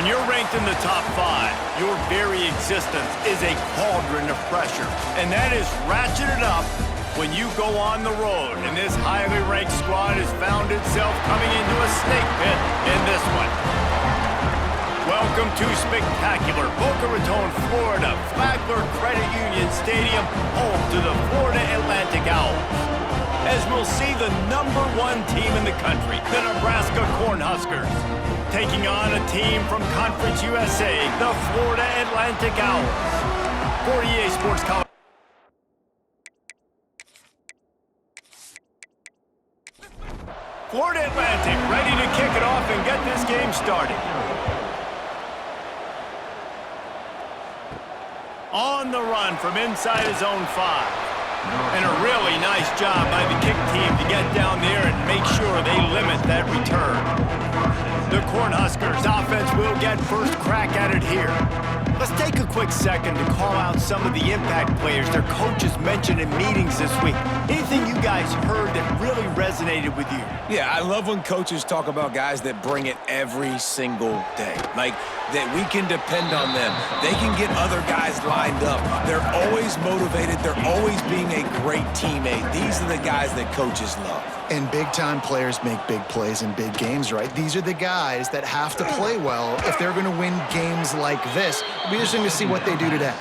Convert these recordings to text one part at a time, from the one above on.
When you're ranked in the top 5, your very existence is a cauldron of pressure. And that is ratcheted up when you go on the road. And this highly ranked squad has found itself coming into a snake pit in this one. Welcome to spectacular Boca Raton, Florida, Flagler Credit Union Stadium, home to the Florida Atlantic Owls. As we'll see the #1 team in the country, the Nebraska Cornhuskers, taking on a team from Conference USA, the Florida Atlantic Owls. For EA Sports College. Florida Atlantic ready to kick it off and get this game started. On the run from inside his own 5. And a really nice job by the kick team to get down there and make sure they limit that return. The Cornhuskers offense will get first crack at it here. Let's take a quick second to call out some of the impact players their coaches mentioned in meetings this week. Anything you guys heard that really resonated with you? Yeah, I love when coaches talk about guys that bring it every single day. Like, that we can depend on them. They can get other guys lined up. They're always motivated. They're always being a great teammate. These are the guys that coaches love. And big-time players make big plays in big games, right? These are the guys that have to play well if they're going to win games like this. It'll be interesting to see what they do today.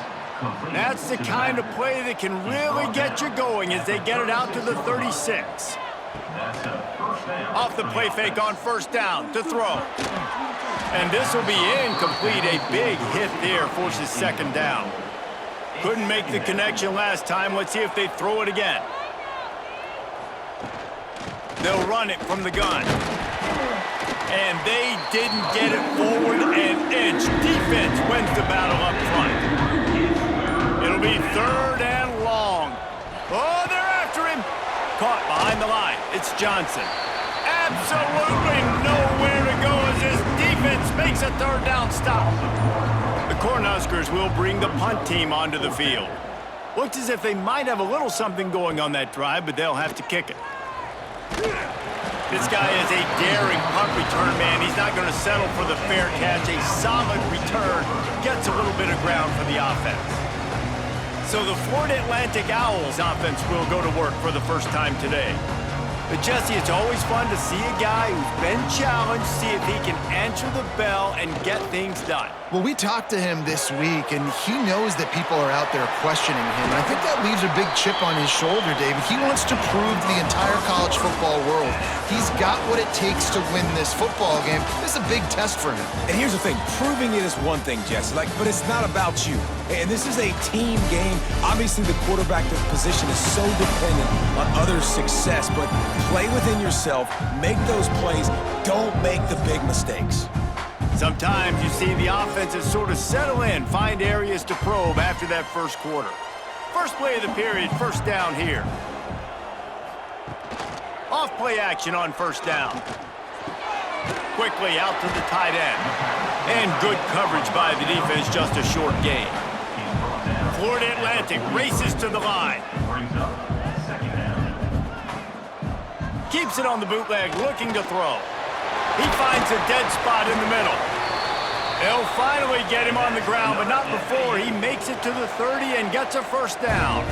That's the kind of play that can really get you going as they get it out to the 36. Off the play fake on first down to throw. And this will be incomplete. A big hit there forces second down. Couldn't make the connection last time. Let's see if they throw it again. They'll run it from the gun. And they didn't get it forward an inch. Defense wins the battle up front. It'll be 3rd and long. Oh, they're after him. Caught behind the line. It's Johnson. Absolutely nowhere to go as this defense makes a 3rd down stop. The Cornhuskers will bring the punt team onto the field. Looks as if they might have a little something going on that drive, but they'll have to kick it. This guy is a daring punt return man. He's not going to settle for the fair catch. A solid return gets a little bit of ground for the offense. So the Florida Atlantic Owls offense will go to work for the first time today. But Jesse, it's always fun to see a guy who's been challenged, see if he can answer the bell and get things done. Well, we talked to him this week, and he knows that people are out there questioning him. And I think that leaves a big chip on his shoulder, David. He wants to prove to the entire college football world he's got what it takes to win this football game. This is a big test for him. And here's the thing. Proving it is one thing, Jesse, but it's not about you. And this is a team game. Obviously, the quarterback position is so dependent on others' success, but play within yourself, make those plays, don't make the big mistakes. Sometimes you see the offenses sort of settle in, find areas to probe after that first quarter. First play of the period, first down here. Off play action on first down. Quickly out to the tight end. And good coverage by the defense, just a short gain. Florida Atlantic races to the line. Keeps it on the bootleg, looking to throw. He finds a dead spot in the middle. They'll finally get him on the ground, but not before he makes it to the 30 and gets a first down.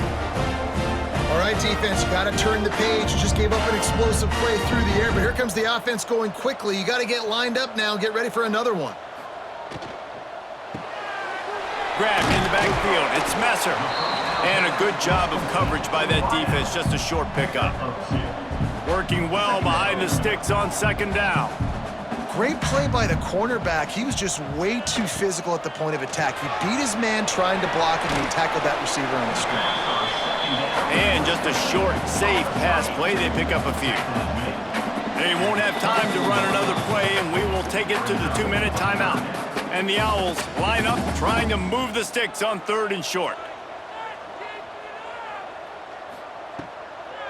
All right, defense, you got to turn the page. You just gave up an explosive play through the air, but here comes the offense going quickly. You got to get lined up now and get ready for another one. Grabbed in the backfield. It's Messer. And a good job of coverage by that defense. Just a short pickup. Working well behind the sticks on second down. Great play by the cornerback. He was just way too physical at the point of attack. He beat his man trying to block him, and he tackled that receiver on the screen. And just a short, safe pass play. They pick up a few. They won't have time to run another play, and we will take it to the 2-minute timeout. And the Owls line up trying to move the sticks on 3rd and short.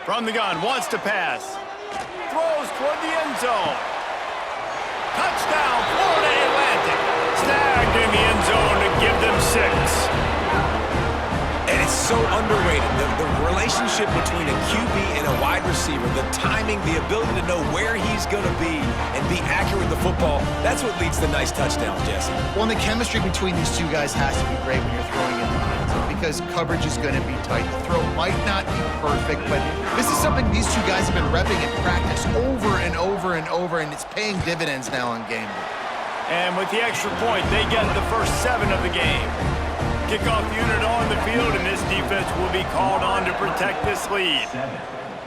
From the gun, wants to pass. Throws toward the end zone. Touchdown, Florida Atlantic. Snagged in the end zone to give them 6. And it's so underrated. The relationship between a QB and a wide receiver, the timing, the ability to know where he's going to be and be accurate with the football, that's what leads to nice touchdowns, Jesse. Well, and the chemistry between these two guys has to be great when you're throwing in the end zone because coverage is going to be tight. The throw might not be perfect, but this is something these two guys have been repping in practice over and over and over, and it's paying dividends now on game day. And with the extra point, they get the first 7 of the game. Kickoff unit on the field, and this defense will be called on to protect this lead. 7,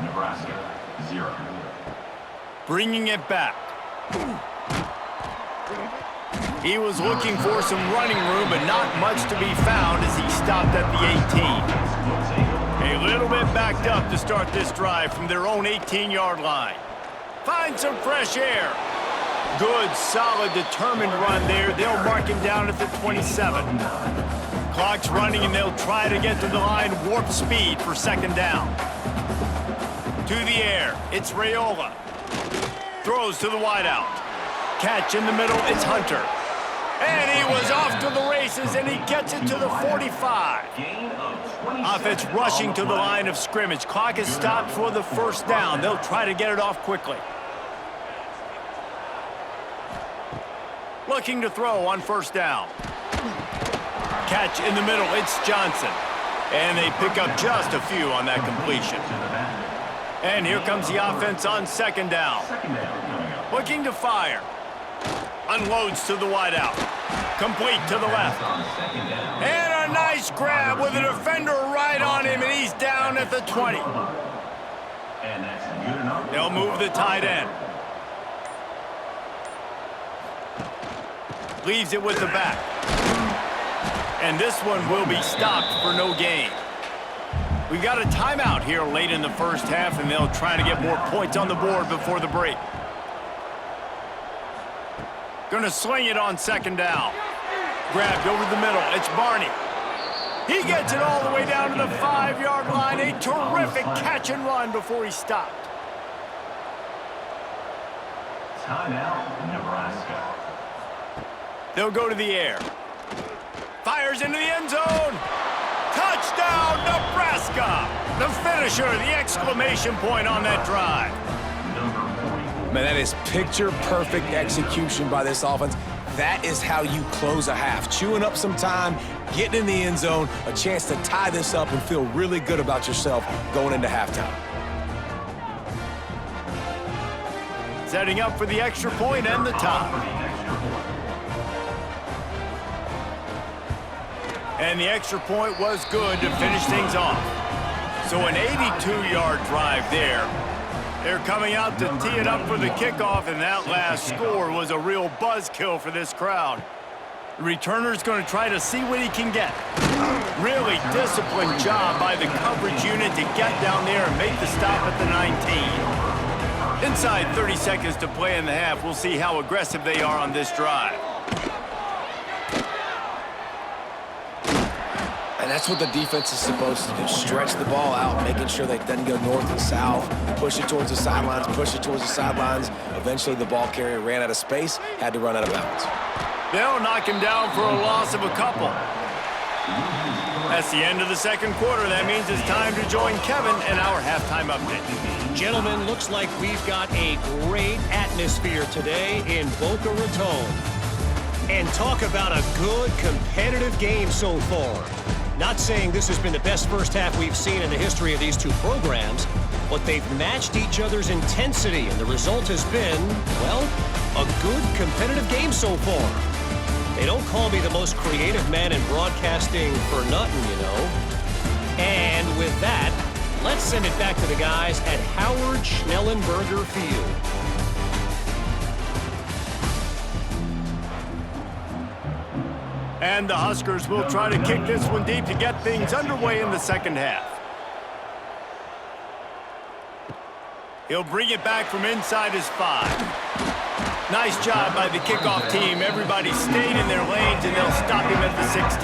Nebraska, 0. Bringing it back. He was looking for some running room, but not much to be found as he stopped at the 18. A little bit backed up to start this drive from their own 18-yard line. Find some fresh air. Good, solid, determined run there. They'll mark him down at the 27. Clock's running, and they'll try to get to the line warp speed for second down. To the air, it's Raiola. Throws to the wideout. Catch in the middle, it's Hunter. And he was off to the races, and he gets it to the 45. Offense rushing to the line of scrimmage. Clock is stopped for the first down. They'll try to get it off quickly. Looking to throw on first down. Catch in the middle, it's Johnson. And they pick up just a few on that completion. And here comes the offense on second down. Looking to fire. Unloads to the wideout. Complete to the left. And a nice grab with a defender right on him, and he's down at the 20. They'll move the tight end. Leaves it with the back. And this one will be stopped for no gain. We got a timeout here late in the first half, and they'll try to get more points on the board before the break. Gonna sling it on second down. Grabbed over the middle. It's Barney. He gets it all the way down to the 5-yard line. A terrific catch and run before he stopped. Timeout, Nebraska. They'll go to the air. Fires into the end zone. Touchdown, Nebraska! The finisher, the exclamation point on that drive. Man, that is picture-perfect execution by this offense. That is how you close a half. Chewing up some time, getting in the end zone, a chance to tie this up and feel really good about yourself going into halftime. Setting up for the extra point and the tie. And the extra point was good to finish things off. So an 82-yard drive there. They're coming out to tee it up for the kickoff, and that last score was a real buzzkill for this crowd. The returner's going to try to see what he can get. Really disciplined job by the coverage unit to get down there and make the stop at the 19. Inside 30 seconds to play in the half, we'll see how aggressive they are on this drive. And that's what the defense is supposed to do. Stretch the ball out, making sure they doesn't go north and south, push it towards the sidelines, push it towards the sidelines. Eventually, the ball carrier ran out of space, had to run out of bounds. They'll knock him down for a loss of a couple. That's the end of the second quarter. That means it's time to join Kevin in our halftime update. Gentlemen, looks like we've got a great atmosphere today in Boca Raton. And talk about a good competitive game so far. Not saying this has been the best first half we've seen in the history of these two programs, but they've matched each other's intensity, and the result has been, well, a good competitive game so far. They don't call me the most creative man in broadcasting for nothing, you know. And with that, let's send it back to the guys at Howard Schnellenberger Field. And the Huskers will try to kick this one deep to get things underway in the second half. He'll bring it back from inside his 5. Nice job by the kickoff team. Everybody stayed in their lanes, and they'll stop him at the 16.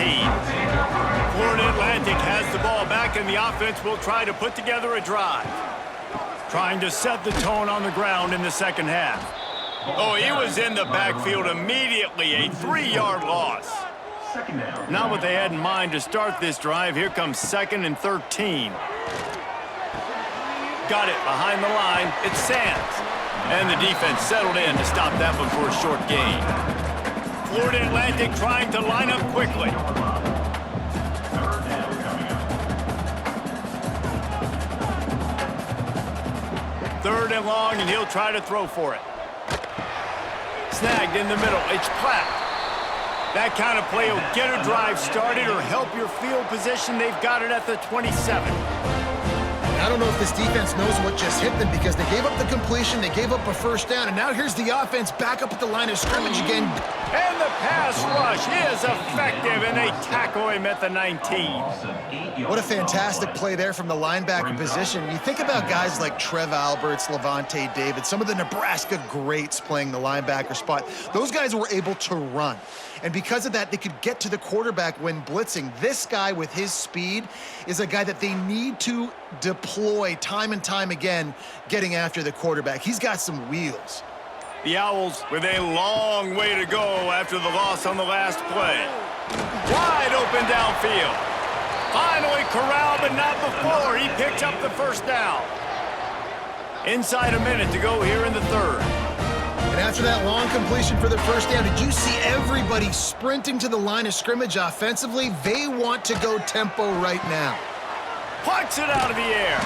Florida Atlantic has the ball back, and the offense will try to put together a drive. Trying to set the tone on the ground in the second half. Oh, he was in the backfield immediately. A 3-yard loss. Second down. Not what they had in mind to start this drive. Here comes 2nd and 13. Got it behind the line. It's Sands. And the defense settled in to stop that one for a short gain. Florida Atlantic trying to line up quickly. Third down coming up. 3rd and long, and he'll try to throw for it. Snagged in the middle. It's Platt. That kind of play will get a drive started or help your field position. They've got it at the 27. I don't know if this defense knows what just hit them because they gave up the completion, they gave up a first down, and now here's the offense back up at the line of scrimmage again. And the pass rush is effective, and they tackle him at the 19. What a fantastic play there from the linebacker position. You think about guys like Trev Alberts, Levante David, some of the Nebraska greats playing the linebacker spot. Those guys were able to run. And because of that, they could get to the quarterback when blitzing. This guy with his speed is a guy that they need to deploy time and time again getting after the quarterback. He's got some wheels. The Owls with a long way to go after the loss on the last play. Wide open downfield. Finally corralled, but not before. He picks up the first down. Inside a minute to go here in the 3rd. And after that long completion for the first down, did you see everybody sprinting to the line of scrimmage offensively? They want to go tempo right now. Plucks it out of the air.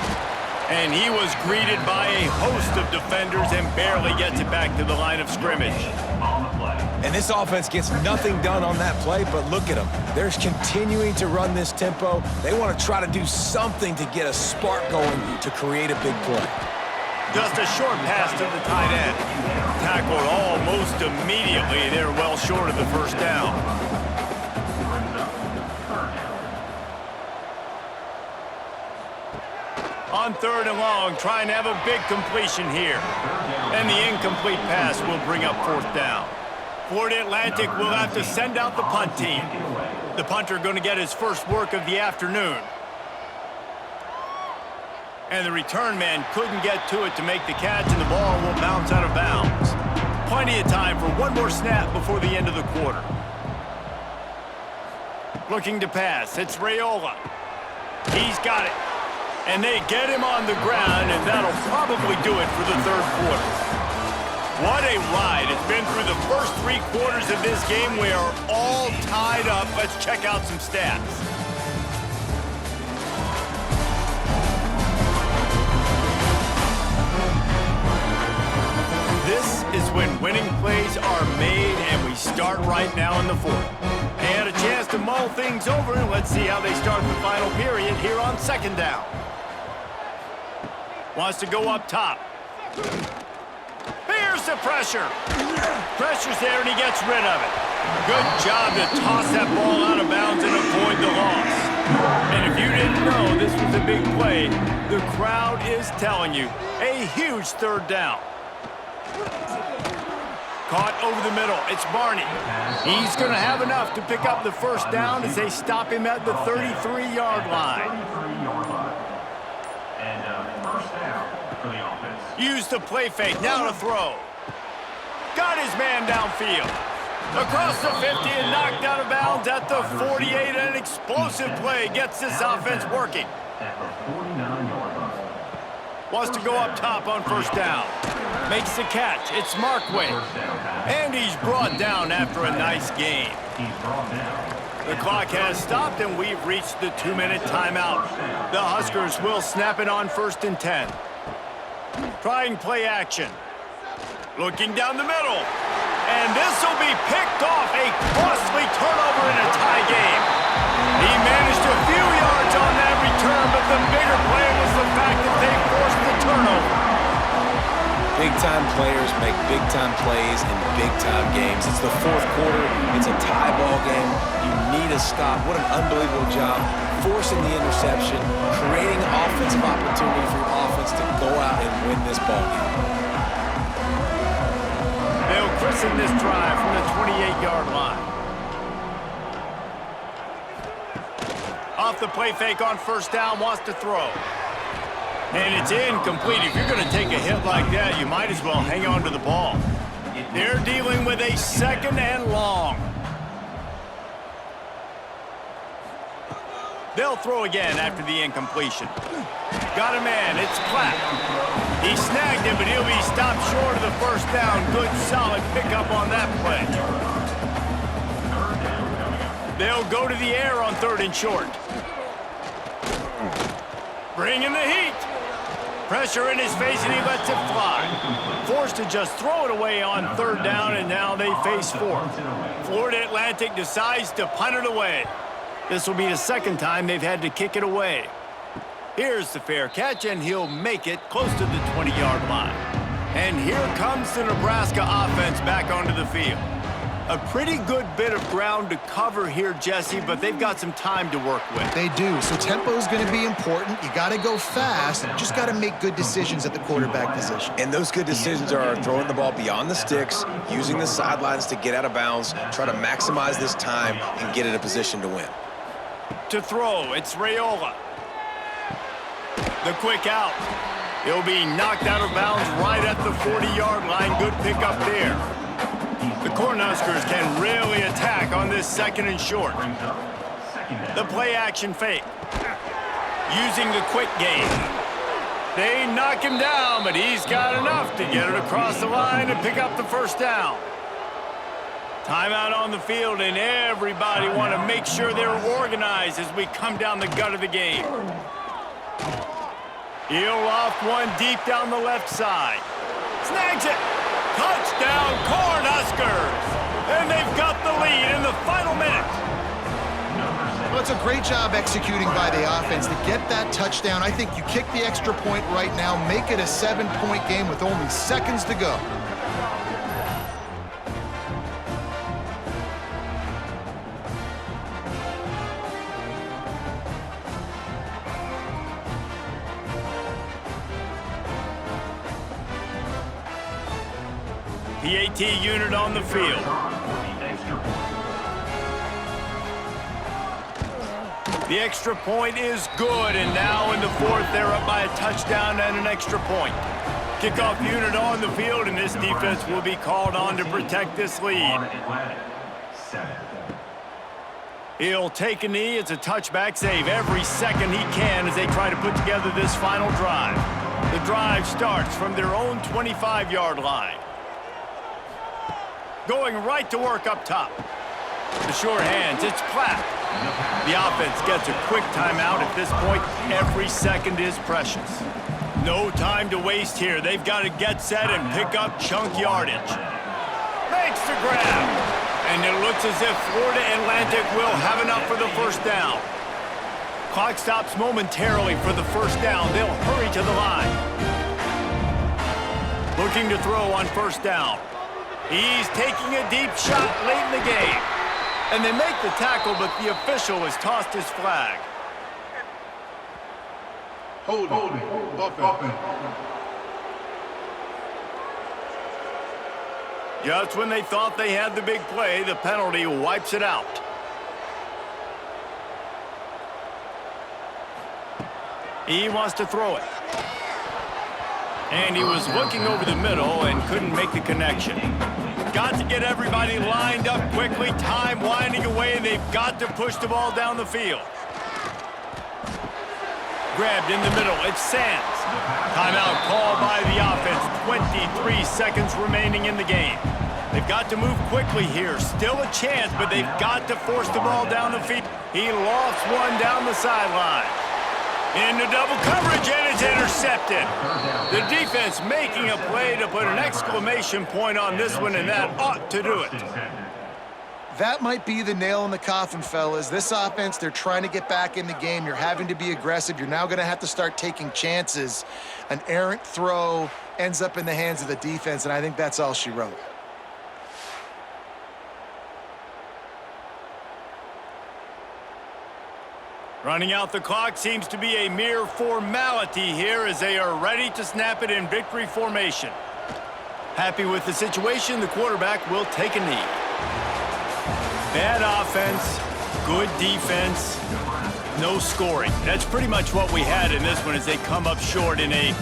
And he was greeted by a host of defenders and barely gets it back to the line of scrimmage. On the play. And this offense gets nothing done on that play, but look at them. They're continuing to run this tempo. They want to try to do something to get a spark going to create a big play. Just a short pass to the tight end. Tackled almost immediately. They're well short of the first down. Brings up third down. On 3rd and long, trying to have a big completion here. And the incomplete pass will bring up 4th down. Florida Atlantic will have to send out the punt team. The punter going to get his first work of the afternoon. And the return man couldn't get to it to make the catch, and the ball will bounce out of bounds. Plenty of time for one more snap before the end of the quarter. Looking to pass. It's Raiola. He's got it. And they get him on the ground, and that'll probably do it for the 3rd quarter. What a ride. It's been through the first 3 quarters of this game. We are all tied up. Let's check out some stats. This is when winning plays are made, and we start right now in the 4th. And a chance to mull things over, and let's see how they start the final period here on 2nd down. Wants to go up top. Here's the pressure. Pressure's there, and he gets rid of it. Good job to toss that ball out of bounds and avoid the loss. And if you didn't know this was a big play, the crowd is telling you. A huge 3rd down. Caught over the middle. It's Barney. He's going to have enough to pick up the first down as they stop him at the 33-yard line. 33-yard line. And first down for the offense. Use the play fake. Now to throw. Got his man downfield. Across the 50 and knocked out of bounds at the 48. An explosive play gets this offense working. At the 49-yard line. Wants to go up top on first down. Makes the catch. It's Markway. And he's brought down after a nice game. He's brought down. The clock has stopped, and we've reached the 2-minute timeout. The Huskers will snap it on 1st and 10. Trying play action. Looking down the middle. And this will be picked off. A costly turnover in a tie game. He managed a few yards on that return, but the bigger play was the fact that they forced the turnover. Big-time players make big-time plays in big-time games. It's the 4th quarter. It's a tie ball game. You need a stop. What an unbelievable job forcing the interception, creating offensive opportunity for your offense to go out and win this ball game. They'll christen this drive from the 28-yard line. Off the play fake on first down, wants to throw. And it's incomplete. If you're going to take a hit like that, you might as well hang on to the ball. They're dealing with a 2nd and long. They'll throw again after the incompletion. Got a man. It's Platt. He snagged him, but he'll be stopped short of the first down. Good, solid pickup on that play. They'll go to the air on 3rd and short. Bringing the heat. Pressure in his face, and he lets it fly. Forced to just throw it away on 3rd down, and now they face 4th. Florida Atlantic decides to punt it away. This will be the 2nd time they've had to kick it away. Here's the fair catch, and he'll make it close to the 20-yard line. And here comes the Nebraska offense back onto the field. A pretty good bit of ground to cover here, Jesse, but they've got some time to work with. They do, so tempo is going to be important. You got to go fast. You just got to make good decisions at the quarterback position. And those good decisions are throwing the ball beyond the sticks, using the sidelines to get out of bounds, try to maximize this time, and get in a position to win. To throw, it's Raiola. The quick out. He'll be knocked out of bounds right at the 40-yard line. Good pickup there. The Cornhuskers can really attack on this 2nd and short. The play-action fake. Using the quick game. They knock him down, but he's got enough to get it across the line and pick up the first down. Timeout on the field, and everybody want to make sure they're organized as we come down the gut of the game. He'll off one deep down the left side. Snags it. Touchdown, Cornhuskers! And they've got the lead in the final minute. Well, it's a great job executing by the offense to get that touchdown. I think you kick the extra point right now, make it a 7-point game with only seconds to go. PAT unit on the field. The extra point is good, and now in the 4th, they're up by a touchdown and an extra point. Kickoff unit on the field, and this defense will be called on to protect this lead. He'll take a knee. It's a touchback save every second he can as they try to put together this final drive. The drive starts from their own 25-yard line. Going right to work up top. The sure hands, it's Platt. The offense gets a quick timeout at this point. Every second is precious. No time to waste here. They've got to get set and pick up chunk yardage. Makes the grab. And it looks as if Florida Atlantic will have enough for the first down. Clock stops momentarily for the first down. They'll hurry to the line. Looking to throw on first down. He's taking a deep shot late in the game. And they make the tackle, but the official has tossed his flag. Hold it. Just when they thought they had the big play, the penalty wipes it out. He wants to throw it. And he was looking over the middle and couldn't make the connection. Got to get everybody lined up quickly. Time winding away, and they've got to push the ball down the field. Grabbed in the middle. It's Sands. Timeout called by the offense. 23 seconds remaining in the game. They've got to move quickly here. Still a chance, but they've got to force the ball down the field. He lofts one down the sideline. Into double coverage, and it's intercepted. The defense making a play to put an exclamation point on this one, and that ought to do it. That might be the nail in the coffin, fellas. This offense, they're trying to get back in the game. You're having to be aggressive. You're now going to have to start taking chances. An errant throw ends up in the hands of the defense, and I think that's all she wrote. Running out the clock seems to be a mere formality here as they are ready to snap it in victory formation. Happy with the situation, the quarterback will take a knee. Bad offense, good defense, no scoring. That's pretty much what we had in this one as they come up short in a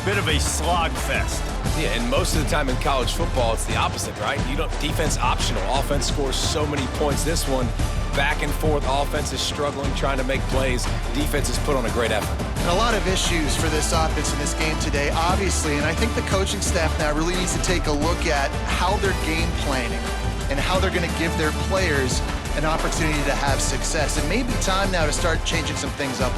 bit of a slog fest. Yeah, and most of the time in college football, it's the opposite, right? You don't defense optional. Offense scores so many points. This one, back and forth. Offense is struggling, trying to make plays. Defense has put on a great effort. And a lot of issues for this offense in this game today, obviously, and I think the coaching staff now really needs to take a look at how they're game planning and how they're going to give their players an opportunity to have success. It may be time now to start changing some things up a